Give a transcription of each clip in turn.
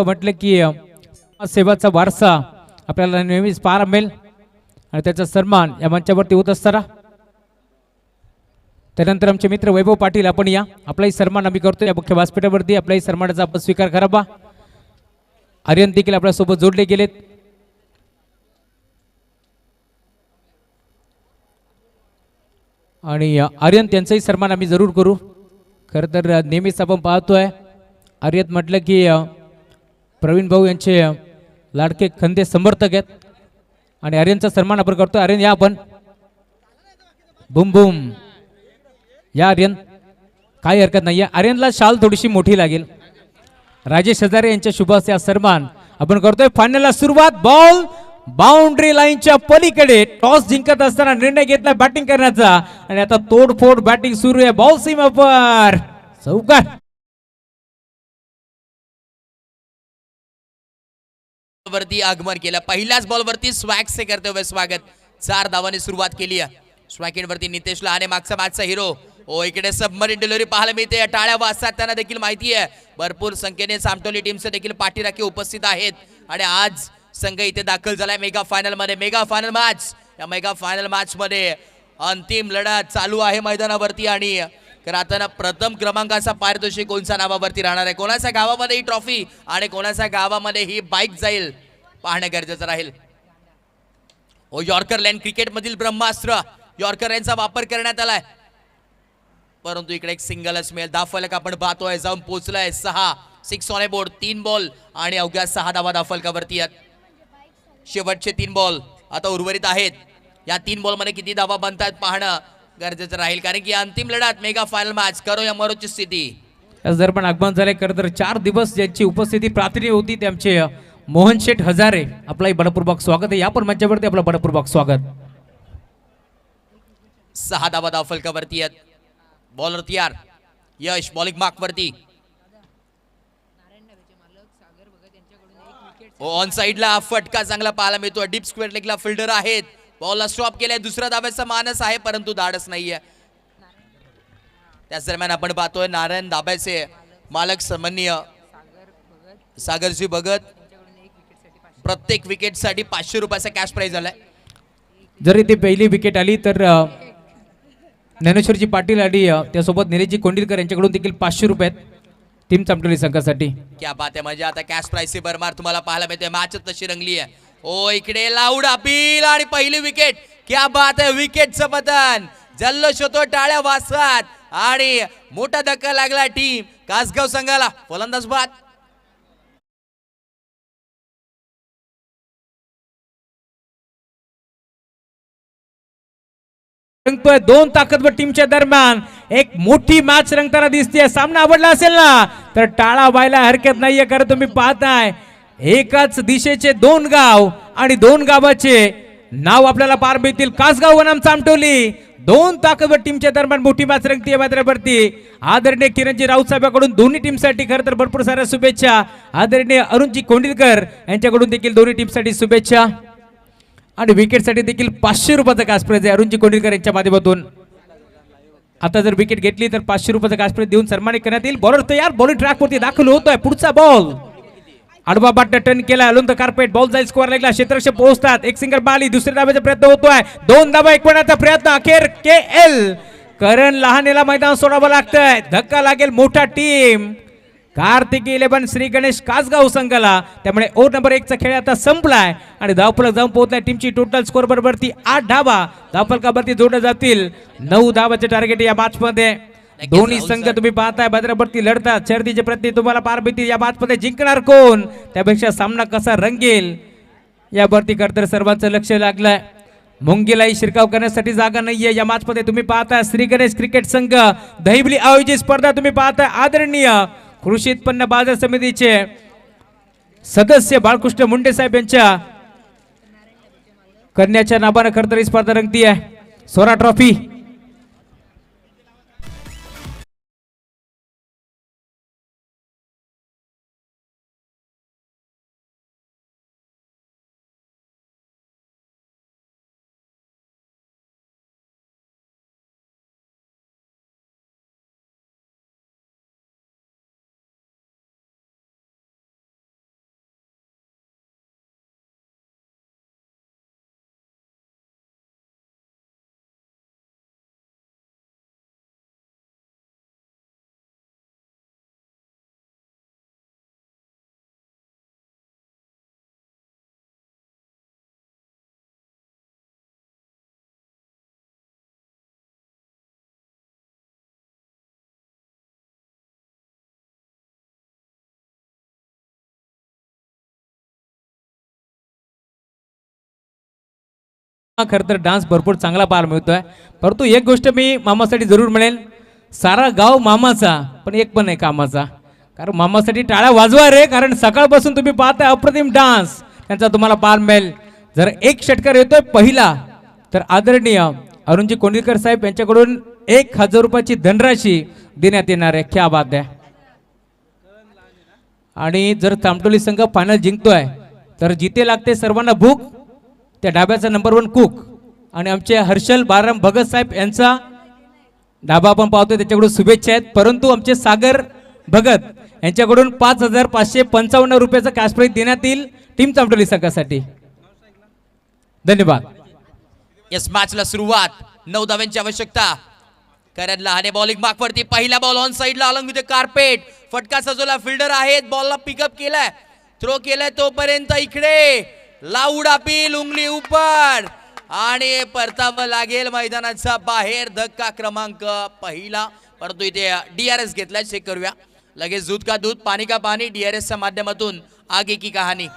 म्हटलं की सेवाचा वारसा आपल्याला नेहमीच पाहायला मिळेल आणि त्याचा सन्मान या मंचावरती होत असताना त्यानंतर आमचे मित्र वैभव पाटील आपण या आपलाही सन्मान आम्ही करतो या मुख्य व्यासपीठावरती आपलाही सन्मानाचा आपण स्वीकार करावा. आर्यन देखील आपल्यासोबत जोडले गेलेत. आणि आर्यन त्यांचाही सन्मान आम्ही जरूर करू. खरं तर नेहमीच आपण पाहतोय आर्यन म्हटलं की प्रवीण भाऊ यांचे लाडके खंदे समर्थक आहेत आणि आर्यनचा सन्मान आपण करतो. आर्यन या आपण बुम बुम या आर्यन काही हरकत नाही. आर्यनला शाल थोडीशी मोठी लागेल. राजेश हजारे यांच्या शुभ हस्ते सन्मान आपण करतोय. फायनलला सुरुवात बॉल बाउंड्री लाईनच्या पलीकडे टॉस जिंकत असताना निर्णय घेतला बॅटिंग करण्याचा आणि आता तोडफोड बॅटिंग सुरू आहे. बॉल सीमावर चौकार वरती आगमन केलं. पहिल्याच बॉल वरती स्वॅग से करते हुए स्वागत. 4 धावांनी सुरुवात केली आहे. स्वॅग वरती नितेश लहाने मागचा मॅचचा हिरो. ओ इकडे सबमरीन डिलिव्हरी पाहायला मिळते. टाळ्या वाजतात त्यांना देखील माहिती आहे. भरपूर संख्येने सामटोली टीमचे देखील पाठीराखे उपस्थित आहेत आणि आज संघ इथे दाखल झालाय मेगा फायनल मध्ये. Mega final match. या मेगा फायनल मॅच मध्ये अंतिम लढत चालू आहे मैदानावरती आणि आता प्रथम क्रमांकाचा पारितोषिक कोणत्या नावावरती राहणार आहे, कोणाच्या गावामध्ये ही ट्रॉफी आणि कोणाच्या गावामध्ये ही बाईक जाईल पाहणे गरजेचं राहील. ओ यॉर्कर लाईन क्रिकेट मधील ब्रह्मास्त्र यॉर्कर लाईनचा वापर करण्यात आलाय परंतु इकडे एक सिंगलच मिळेल. धाफलक आपण पाहतोय जाऊन पोहोचलाय. 6 ऑन बोर्ड. 3 बॉल आणि अवघ्या 6 धावा धाफलकावरती आहेत. शेवटचे 3 बॉल आता उर्वरित आहेत. या 3 बॉल मध्ये किती धावा बनतात पाहणं गरजेचं राहील कारण की अंतिम लढत मेगा फायनल मॅच करो या मरोची स्थिती. जर पण आगमन झाले खरं तर 4 दिवस ज्यांची उपस्थिती प्रातिनिधिक होती त्यांचे मोहन शेठ हजारे आपलाही बडपूर्वक स्वागत आहे. या पण मंचावरती आपलं बडपूर्वक स्वागत. 6 धावा धावफलकावरती आहेत. बॉलर तयार. यश बॉलिंग मार्क वरती. ऑन साइडला फटका चांगला पाहायला मिळतो. डीप स्क्वेअर लेगला फिल्डर आहेत. बॉलला स्टॉप केलाय. दुसऱ्या धाब्याचा मानस आहे परंतु धाडस नाहीये. त्याच दरम्यान आपण पाहतोय नारायण धाब्याचे मालक सन्माननीय सागरजी भगत प्रत्येक विकेट साठी 500 रुपयाचा कॅश प्राइज आलाय. जरी ती पहिली विकेट आली तर ज्ञानेश्वरजी पाटील आणि त्यासोबत निलेशजी कोंडिलकर यांच्याकडून देखील 500 रुपये टीम चामटोली संघासाठी. क्या बात आहे. म्हणजे आता कॅश प्राइस भरमार तुम्हाला पाहायला मिळते. मॅच तशी रंगली आहे. ओ इकडे लाऊड अपील आणि पहिली विकेट. क्या बात आहे. विकेटचं पतन जल्लोष होतो. टाळ्या वाजतात आणि मोठा धक्का लागला टीम कासगाव संघाला. फलंदाज बाद. रंगतोय 2 ताकदवर टीमच्या दरम्यान एक मोठी मॅच रंगताना दिसते. सामना आवडला असेल ना तर टाळा व्हायला हरकत नाहीये. कारण तुम्ही पाहताय एकाच दिशेचे 2 गाव आणि 2 गावाचे नाव आपल्याला पार मिळतील. कासगाव वनाम चामटोली 2 ताकदवर टीमच्या दरम्यान मोठी मॅच रंगतीये मैदानावरती. आदरणीय किरणजी राऊत साहेबांकडून दोन्ही टीमसाठी खरं तर भरपूर साऱ्या शुभेच्छा. आदरणीय अरुणजी कोंडिलकर यांच्याकडून देखील दोन्ही टीमसाठी शुभेच्छा आणि विकेटसाठी देखील 500 रुपयाचा कॅश प्राइज आहे अरुणजी कोंडिलकर यांच्या माध्यमातून. आता जर विकेट घेतली तर 500 रुपयाचा कॅश प्राइज देऊन सन्मानित करण्यात येईल. बॉलर तयार. बॉलिंग ट्रॅक वरती दाखल होतोय. पुढचा बॉल आडवा बाट टर्न केला. Alone the carpet. बॉल जाईल स्कोअर लागला. क्षेत्ररक्षक पोहोचतात. एक सिंगल बाली. दुसऱ्या धाब्याचा प्रयत्न होतोय. 2 धाबा एकवण्याचा प्रयत्न. अखेर KL करण लहानेला मैदान सोडावं लागतंय. धक्का लागेल मोठा टीम कार्तिकी 11 श्री गणेश कासगाव संघाला. त्यामुळे ओव्हर नंबर 1 चा खेळ आता संपलाय आणि धावफलक जाऊन पोहोचलाय. टीमची टोटल स्कोर बरोबरती 8 धावा धावफलकावरती जोडल्या जातील. 9 धावाचे टार्गेट या मॅच मध्ये. दोन्ही संघ तुम्ही पाहताय भद्रावरती लढतात. शर्यतीचे प्रति तुम्हाला पार मिळतील. या मॅच मध्ये जिंकणार कोण त्यापेक्षा सामना कसा रंगेल यावरती खरं सर्वांचं लक्ष लागलंय. मुंगीलाही शिरकाव करण्यासाठी जागा नाहीये या मॅच मध्ये. तुम्ही पाहताय श्री गणेश क्रिकेट संघ दहिवली आयोजित स्पर्धा तुम्ही पाहताय. आदरणीय कृषी उत्पन्न बाजार समितीचे सदस्य बाळकृष्ण मुंडे साहेब यांच्या कन्याच्या नावानं खरं तर ही स्पर्धा रंगती आहे. स्वरा ट्रॉफी खरं तर डान्स भरपूर चांगला पाहायला मिळतोय, परंतु एक गोष्ट मी मामासाठी जरूर म्हणेल, सारा गाव मामाचा पण एक पण नाही कामाचा. कारण मामासाठी टाळ्या वाजवा रे, कारण सकाळपासून तुम्ही पाहताय अप्रतिम डान्स त्यांचा तुम्हाला पाहायला मिळेल. जर एक षटकार येतोय पहिला तर आदरणीय अरुणजी कोंडीकर साहेब यांच्याकडून 1000 रुपयाची धनराशी देण्यात येणार आहे. क्या बात आहे. आणि जर चामटोली संघ फायनल जिंकतोय तर जिथे लागते सर्वांना भूक, त्या डाब्याचा नंबर 1 कुक आणि आमचे हर्षल बाराम भगत साहेब यांचा डाबा आपण पाहतोय, त्याच्याकडून शुभेच्छा आहेत. परंतु आमचे सागर भगत यांच्याकडून 5555 रुपयाचं कॅश प्राईज देण्यात येईल टीम चामटोली संघासाठी. धन्यवाद. यस मॅचला सुरुवात 9 धावांची आवश्यकता. करण लहाने बॉलिंग मार्कवरती पहिला बॉल ऑन साइडला अलॉंग विथ कार्पेट. फटका सजवला, फिल्डर आहेत, बॉलला पिकअप केलाय, थ्रो केलाय, तोपर्यंत इकडे लाऊड अपील, उंगली उपर आणि परतावं लागेल मैदानाचा बाहेर. धक्का क्रमांक पहिला, परंतु इथे DRS घेतलाय, चेक करूया लगेच. दूध का दूध, पाणी का पाणी, DRS च्या माध्यमातून आगे की कहाणी.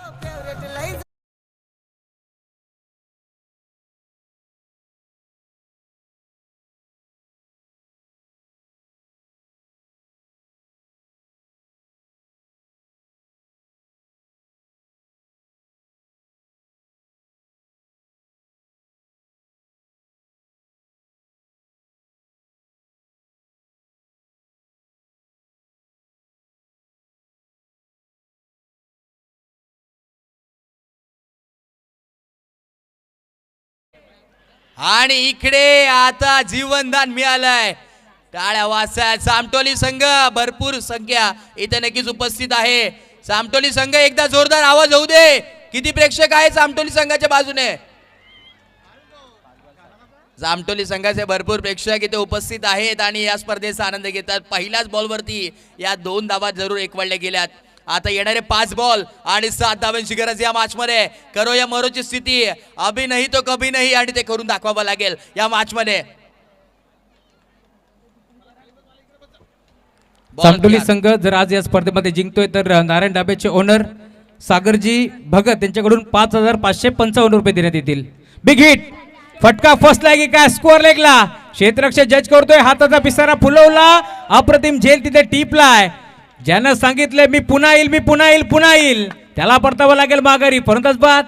आणि इकडे आता जीवनदान मिळालंय. टाळ्या वाजतायत. सामटोली संघ भरपूर संख्या इथे नक्कीच उपस्थित आहे. सामटोली संघ एकदा जोरदार आवाज होऊ दे. किती प्रेक्षक आहे सामटोली संघाच्या बाजूने? सामटोली संघाचे भरपूर प्रेक्षक इथे उपस्थित आहेत आणि या स्पर्धेचा आनंद घेतात. पहिल्याच बॉलवरती या 2 धावा जरूर एकवडल्या गेल्यात. आता येणारे 5 बॉल आणि 7 धावांची गरज या मॅच मध्ये. करो या मरोची स्थिती, अभी नाही तो कभी नाही, आणि ते करून दाखवावं लागेल या मॅच मध्ये. सामटोली संघ जर आज या स्पर्धेमध्ये जिंकतोय तर नारायण डाब्याचे ओनर सागरजी भगत यांच्याकडून 5555 रुपये देण्यात येतील. बिग हिट, फटका फसलाय की काय स्कोअर लेगला. क्षेत्ररक्षक जज करतोय, हाताचा पिसारा फुलवला, अप्रतिम झेल तिथे टिपलाय. ज्यानं सांगितलंय मी पुन्हा येईल, मी पुन्हा येईल, पुन्हा येईल, त्याला परतावं लागेल माघारी. परंतु बाद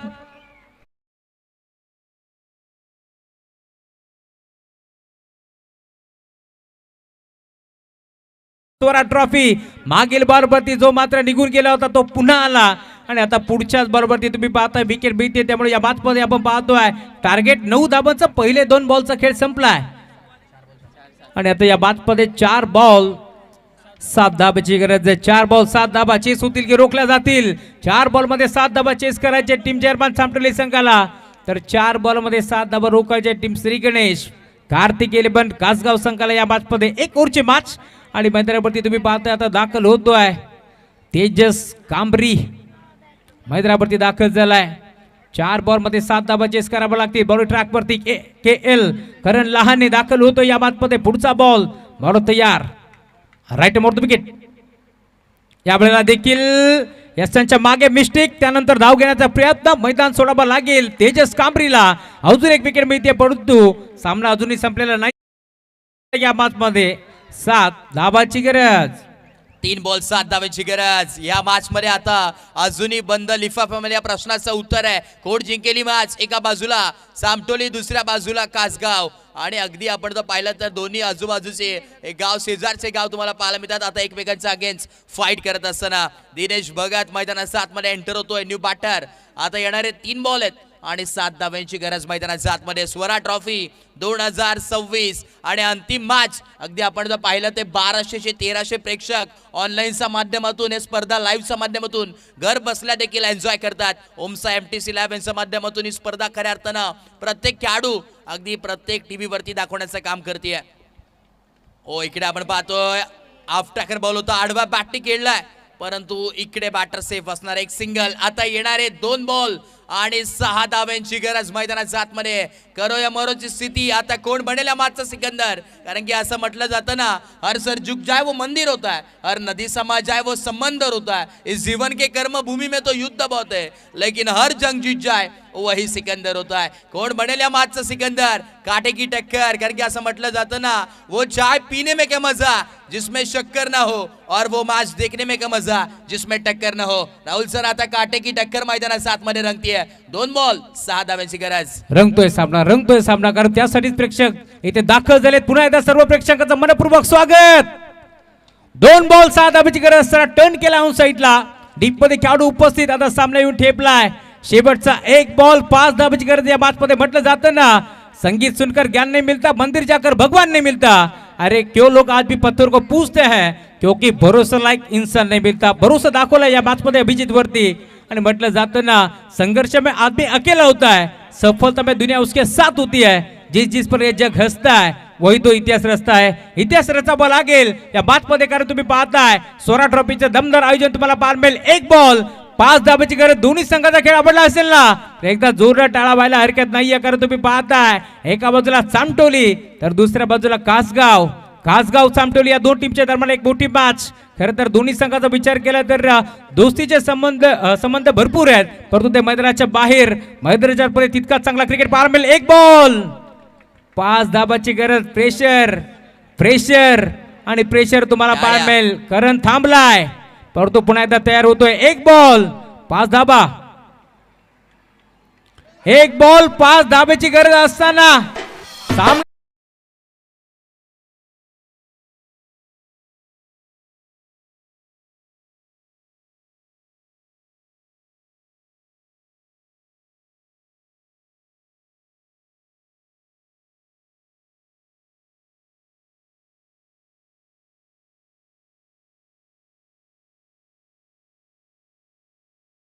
ट्रॉफी मागील बॉलवरती जो मात्र निघून गेला होता तो पुन्हा आला आणि आता पुढच्याच बॉलवरती तुम्ही पाहताय विकेट मिळते. त्यामुळे या मॅचमध्ये आपण पाहतोय टार्गेट 9 धाबांचा, पहिले 2 बॉलचा खेळ संपलाय आणि आता या मॅचमध्ये 4 बॉल 7 धाबाची गरज आहे. 4 बॉल 7 धाबा चेस होतील की रोखल्या जातील? 4 बॉल मध्ये 7 धाबा चेस करायचे टीम चेअरमन सामटोली संघाला, तर 4 बॉल मध्ये 7 धाबा रोखायचे टीम श्री गणेश कार्तिक इलेवन कासगाव संघाला. या मॅच मध्ये 1 ओव्हरची मॅच आणि मैदानावरती तुम्ही पाहताय आता दाखल होतोय तेजस कांबरी, मैदानावरती दाखल झालाय. 4 बॉल मध्ये 7 धाबा चेस करावा लागतील. बॉल ट्रॅक वरती KL करण लहाने दाखल होतो या मॅच मध्ये. पुढचा बॉल बॉल तयार, राईट मोर विकेट. यावेळेला देखील यशांच्या मागे मिस्टेक, त्यानंतर धाव घेण्याचा प्रयत्न, मैदान सोडावा लागेल तेजस कांबरीला. अजून 1 विकेट मिळते, परंतु सामना अजूनही संपलेला नाही. या मॅच मध्ये 7 धाबाची गरज. 3 बॉल 7 धावांची गरज या मॅच मध्ये. आता अजूनही बंद लिफाफ्यामध्ये या प्रश्नाचं उत्तर आहे. कोण जिंकेली मॅच? एका बाजूला सामटोली, दुसऱ्या बाजूला कासगाव. आणि अगदी आपण जर पाहिलं तर दोन्ही आजूबाजूचे गाव, शेजारचे गाव तुम्हाला पाहायला मिळतात आता एकमेकांच्या अगेन्स्ट फाईट करत असताना. दिनेश भगत मैदानाच्या आतमध्ये एंटर होतोय, न्यू बॅटर. आता येणारे 3 बॉल आहेत आणि 7 धावांची गरज मैदानाच्या आतमध्ये. स्वरा ट्रॉफी 2026 आणि अंतिम मॅच. अगदी आपण जर पाहिलं ते 1200 ते 1300 प्रेक्षक ऑनलाईनच्या माध्यमातून हे स्पर्धा लाईव्हच्या माध्यमातून घर बसल्या देखील एन्जॉय करतात. ओमसा MTC लॅब यांच्या माध्यमातून ही स्पर्धा खऱ्या अर्थानं प्रत्येक खेळाडू अगदी प्रत्येक टीव्ही वरती दाखवण्याचं काम करते. ओ इकडे आपण पाहतोय ऑफ टॅकर बॉल होता, आडवा बॅटने खेळलाय, परंतु इकडे बॅटर सेफ असणार. 1 सिंगल. आता येणारे 2 बॉल आणि 6 धावांची गरज मैदानाच्या आतमध्ये. करो या मरोची स्थिती. आता कोण बनेल या मागचा सिकंदर, कारण की असं म्हटलं जातं ना, हर सर झुक जाए वो मंदिर होता है, हर नदी समा जाए वो समंदर होता है. इस जीवन के कर्म भूमि में तो युद्ध बहुत है, लेकिन हर जंग जीत जाए वही सिकंदर होता है. कोण बनेल या मागचा सिकंदर, काटे की टक्कर. कारण की असं म्हटलं जातं ना, वो चाय पीने में क्या मजा जिसमें शक्कर ना हो, और वो मैच देखने में क्या मजा जिसमें टक्कर ना हो. राहुल सर, आता काटे की टक्कर मैदानाच्या आतमध्ये रंगतीये. 2 बॉल 6 धावांची गरज. रंगतोय सामना कारण त्यासाठीच प्रेक्षक इथे दाखल झालेत. पुन्हा एकदा सर्व प्रेक्षकांचं मनपूर्वक स्वागत. 2 बॉल 6 धावांची गरज. सर टर्न केला ऑन साईडला, डीप मध्ये खेळाडू उपस्थित. आता सामना येऊन ठेपलाय. शेवटचा 1 बॉल 5 धावांची गरज. या मॅच मध्ये म्हटलं जातं ना, संगीत सुनकर ज्ञान नहीं मिलता, मंदिर जाकर भगवान नहीं मिलता. अरे क्यों लोग आज भी पत्थर को पूछते हैं, क्योंकि भरोसा लायक इंसान नहीं मिलता. भरोसा दाखवला या मॅच मध्ये अभिजित वरती. आणि म्हटलं जातं ना, संघर्ष में आदमी अकेला होता है, सफलता में दुनिया उसके साथ होती है. जिस पर ये जग हंसता है वही तो इतिहास रचता है. इतिहास रचावा लागेल या मॅच मध्ये, कारण तुम्ही पाहताय स्वरा ट्रॉफीचं दमदार आयोजन तुम्हाला पाहायला मिळेल. 1 बॉल 5 धावांची गरज. दोन्ही संघाचा खेळ आवडला असेल ना, तर एकदा जोरदार टाळा व्हायला हरकत नाहीये. कारण तुम्ही पाहताय एका बाजूला चामटोली तर दुसऱ्या बाजूला कासगाव चामटोली या 2 टीमच्या दरम्यान एक मोठी मॅच. खरं तर दोन्ही संघाचा विचार केला तर दोस्तीचे संबंध भरपूर आहेत, परंतु ते मैदानाच्या बाहेर मैदानाच्या पुढे तितका चांगला क्रिकेट पाहायला मिळेल. 1 बॉल 5 धावांची गरज. प्रेशर आणि प्रेशर तुम्हाला पाहायला मिळेल. करण थांबलाय, परंतु पुन्हा एकदा तयार होतोय. 1 बॉल 5 धावा. 1 बॉल 5 धाब्याची गरज असताना सामना